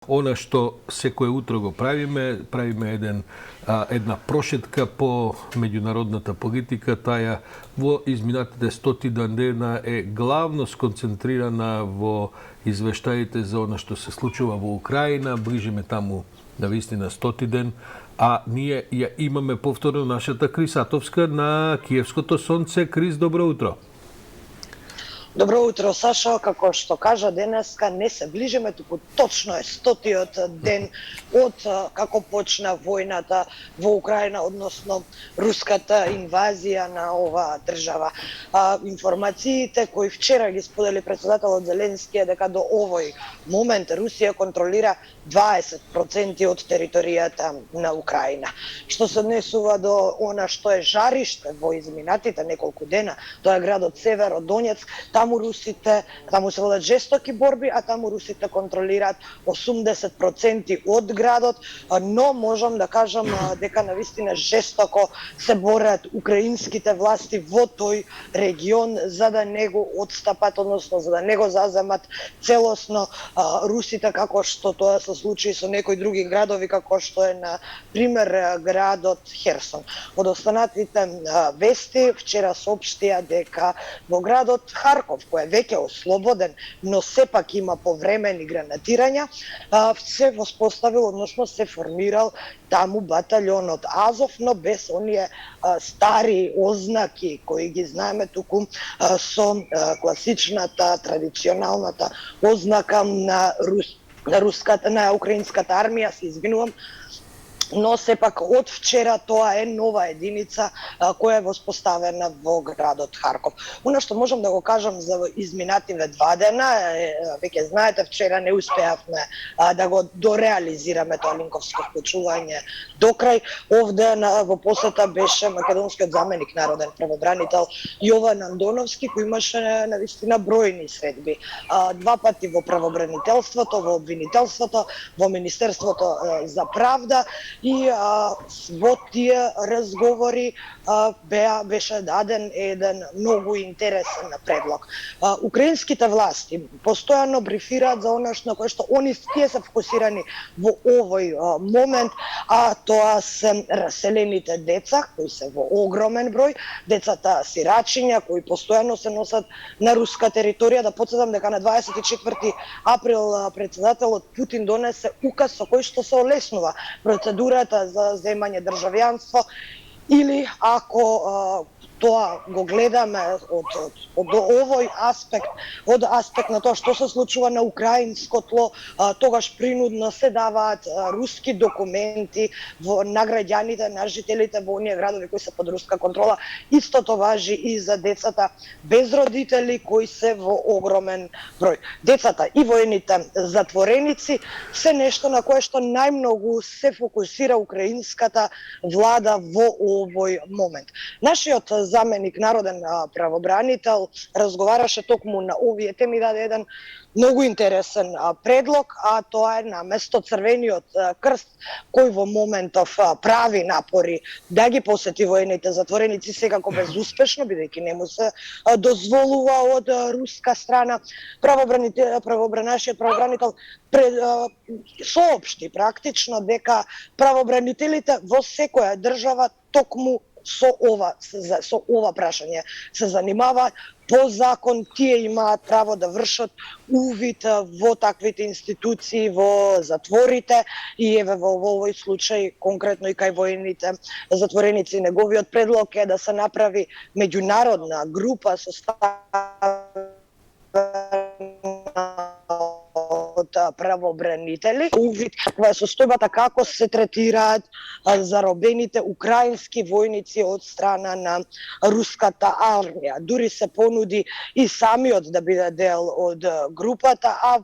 Она што секое утро го правиме една прошетка по меѓународната политика, таја во изминатите 100 дена е главно сконцентрирана во извештаите за она што се случува во Украина, ближиме таму на вистина 100 ден, а ние ја имаме повторно нашата Крис Атовска на Киевското сонце. Крис, добро утро. Добро утро, Сашо. Како што кажа денеска, не се ближиме, туку точно е 100-тиот ден од како почна војната во Украина, односно руската инвазија на оваа држава. Информациите кои вчера ги сподели председателот Зеленски е дека до овој момент Русија контролира 20% од територијата на Украина. Што се однесува до она што е жариште во изминатите неколку дена, тоа е градот Северодонецк. Таму се водат жестоки борби, а таму русите контролираат 80% од градот, но можам да кажам дека навистина жестоко се борат украинските власти во тој регион за да не го отстапат, односно за да не го заземат целосно русите, како што тоа се случи со некои други градови, како што е на пример градот Херсон. Од останатите вести вчера соопштија дека во градот Харков, кој е веќе ослободен, но сепак има повремени гранатирања, се воспоставил, односно се формирал таму баталјонот Азов, но без оние стари ознаки кои ги знаеме, туку со класичната, традиционалната ознака на украинската армија, се извинувам, но сепак од вчера тоа е нова единица која е воспоставена во градот Харков. Она што можам да го кажам за изминативе 2 дена, веќе знаете, вчера не успеавме да го дореализираме тоа линковско вклучување до крај. Овде во посета беше македонскиот заменик народен правобранител Јован Андоновски, кој имаше навистина бројни средби. 2 пати во правобранителството, во обвинителството, во Министерството за правда, и во тие разговори беше даден еден многу интересен предлог. Украинските власти постојано брифираат за она на кое што тие се фокусирани во овој момент, а тоа се раселените деца, кои се во огромен број, децата сирачиња кои постојано се носат на руска територија. Да потсетам дека на 24 април председателот Путин донесе указ со кој што се олеснува процедурата за земање државјанство, или ако тоа го гледаме од овој аспект, од аспект на тоа што се случува на украинско тло, тогаш принудно се даваат руски документи на граѓаните, на жителите во оние градови кои се под руска контрола. Истото важи и за децата без родители кои се во огромен број. Децата и воените затвореници се нешто на кое што најмногу се фокусира украинската влада во овој момент. Нашиот заменик народен правобранител разговараше токму на овие теми, даде еден многу интересен предлог, а тоа е наместо Црвениот крст, кој во моментов прави напори да ги посети воените затвореници, секако безуспешно, бидејќи не му се дозволува од руска страна. Нашиот правобранител соопшти практично дека правобранителите во секоја држава токму со ова прашање се занимава. По закон тие имаат право да вршат увид во таквите институции, во затворите, и еве во овој случај конкретно и кај воените затвореници. Неговиот предлог е да се направи меѓународна група составена од правобранители, увид во состојбата како се третираат заробените украински војници од страна на руската армија. Дури се понуди и самиот да биде дел од групата, а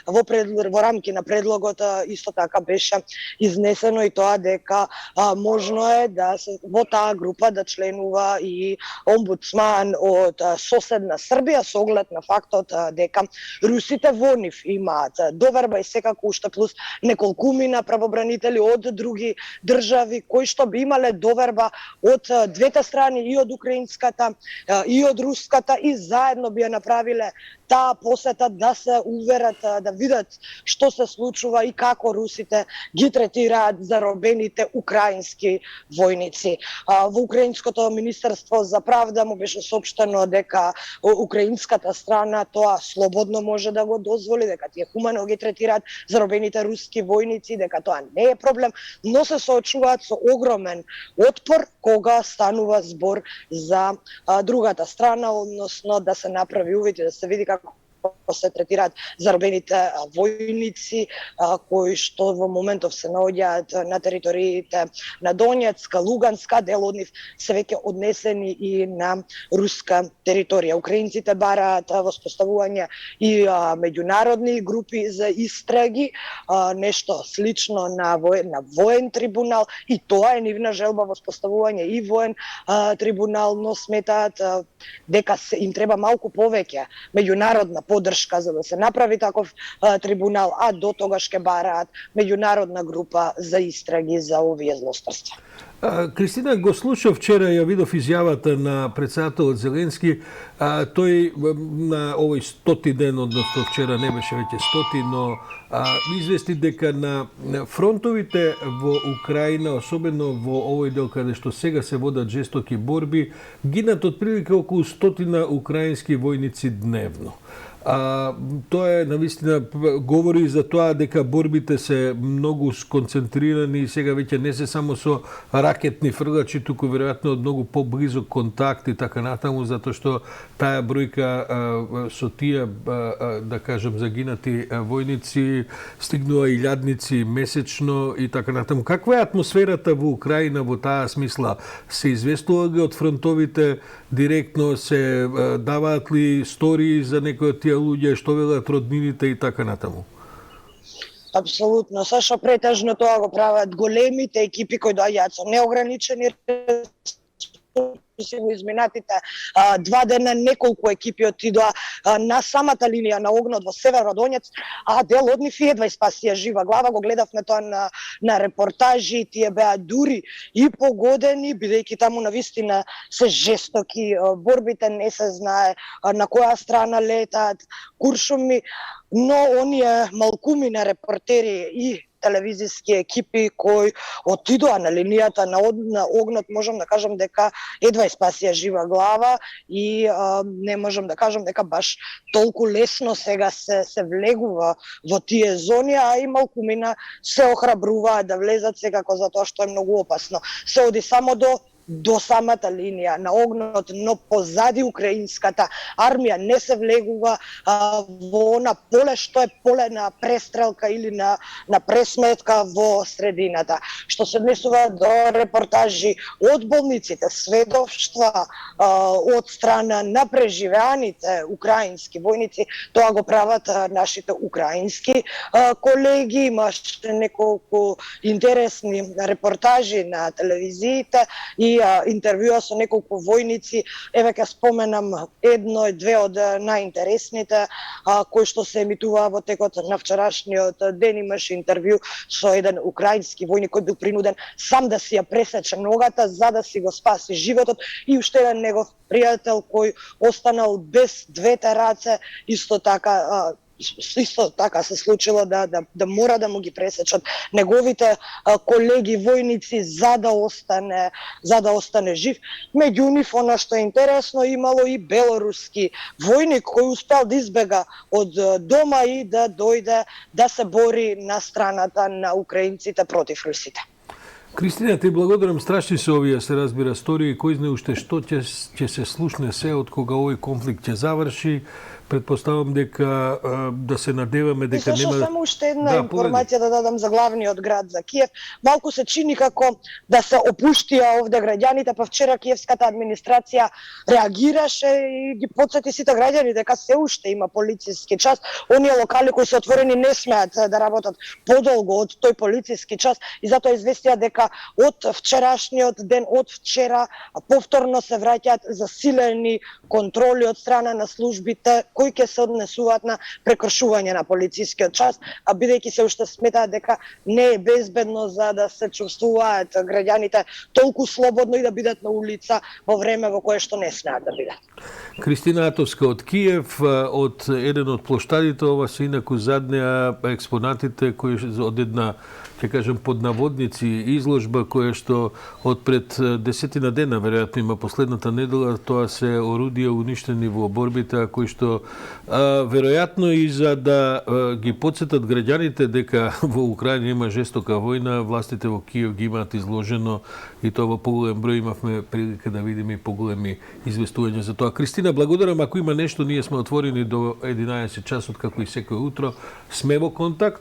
во рамки на предлогот исто така беше изнесено и тоа дека можно е да во таа група да членува и омбудсман од соседна Србија, со оглед на фактот дека русите во нив имаат доверба и секако уште плюс неколкумина правобранители од други држави кои што би имале доверба од двете страни, и од украинската и од руската, и заедно би ја направиле таа посета да се уверат, да видат што се случува и како русите ги третираат заробените украински војници. Во украинското министерство за правда му беше соопштено дека украинската страна тоа слободно може да го дозволи, дека тие хумано ги третираат заробените руски војници, дека тоа не е проблем, но се соочуваат со огромен отпор кога станува збор за другата страна, односно да се направи увид и да се види како се третираат заробените војници кои што во моментов се наоѓаат на териториите на Донецка, Луганска, дел од нив се веќе однесени и на руска територија. Украинците бараат воспоставување и меѓународни групи за истраги, нешто слично на воен трибунал, и тоа е нивна желба, воспоставување и воен трибунал, но сметаат дека им треба малку повеќе меѓународна поддршка за да се направи таков трибунал, а до тогаш ќе бараат меѓународна група за истраги за овие злосторства. Кристина, го слушав вчера, ја видов изјавата на председателот Зеленски, тој на овој 100-ти ден, односно вчера не беше веќе 100-ти, но извести дека на фронтовите во Украина, особено во овој дел каде што сега се водат жестоки борби, гинат отприлика околу 100 украински војници дневно. Тоа е навистина говори за тоа дека борбите се многу сконцентрирани и сега веќе не се само со ракетни фрлачи, туку веројатно од многу поблизок контакт и така натаму, затоа што таа бројка со тие, да кажем, загинати војници стигнува илјадници месечно и така натаму. Каква е атмосферата во Украина во таа смисла? Се известува ги од фронтовите директно, се даваат ли стории за некои од тие луѓе, што велат роднините и така натаму? Апсолутно, Сашо, претежно тоа го прават големите екипи кои доаѓаат со неограничени ресурси. Во изминатите 2 дена неколку екипи отидоа на самата линија на огнот во Северодонец, а дел од нив едва спасија жива глава. Го гледавме тоа на репортажи, тие беа дури и погодени, бидејќи таму навистина се жестоки борбите, не се знае на која страна летаат куршуми, но оние малкумина репортери и телевизиски екипи кои отидоа на линијата на огнот, можам да кажам дека едва спасија жива глава и не можам да кажам дека баш толку лесно сега се влегува во тие зони, а и малкумина се охрабруваат да влезат секако затоа што е многу опасно. Се оди само до самата линија на огнот, но позади украинската армија не се влегува во она поле што е поле на престрелка или на пресметка во средината. Што се однесува до репортажи од болниците, сведоштва од страна на преживеаните украински војници, тоа го прават нашите украински колеги. Имаше неколку интересни репортажи на телевизиите и интервјуа со неколку војници. Еве ќе споменам едно и две од најинтересните кои што се емитуваа во текот на вчерашниот ден. Имаше интервју со еден украински војник кој бил принуден сам да си ја пресече ногата за да си го спаси животот, и уште еден негов пријател кој останал без двете раце. Исто така се случило да мора да му ги пресечат неговите колеги војници за да остане жив. Меѓу нив, она што е интересно, имало и белоруски војник кој успел да избега од дома и да дојде да се бори на страната на украинците против русите. Кристина, ти благодарам, страшни се овие, се разбира, стории, кој знае уште што ќе се слушне се од кога овој конфликт ќе заврши. Предпоставам дека да се надеваме дека нема... Зашто само уште една информација да дадам за главниот град, за Киев. Малку се чини како да се опуштија овде граѓаните, па вчера киевската администрација реагираше и ги потсети сите граѓани дека се уште има полициски час. Оние локали кои се отворени не смеат да работат подолго од тој полициски час, и затоа известија дека од вчерашниот ден, од вчера, повторно се враќаат засилени контроли од страна на службите кои кои ќе се однесуваат на прекршување на полицискиот час, а бидејќи се уште сметаат дека не е безбедно за да се чувствуваат граѓаните толку слободно и да бидат на улица во време во кое што не смеат да бидат. Кристина Атовска од Киев, од еден од плоштадите, ова се инаку заднеа експонатите кои од една, ќе кажем, под наводници изложба која што од пред 10 дена, веројатно има последната недела, тоа се орудија уништени во борбите, кои што веројатно и за да ги подсетат граѓаните дека во Украина има жестока војна, властите во Киев ги имаат изложено и тоа во поголем број, имавме прилика да видиме и поголеми известувања за тоа. Кристина, благодарам, ако има нешто, ние сме отворени до 11 часот, како и секој утро, сме во контакт.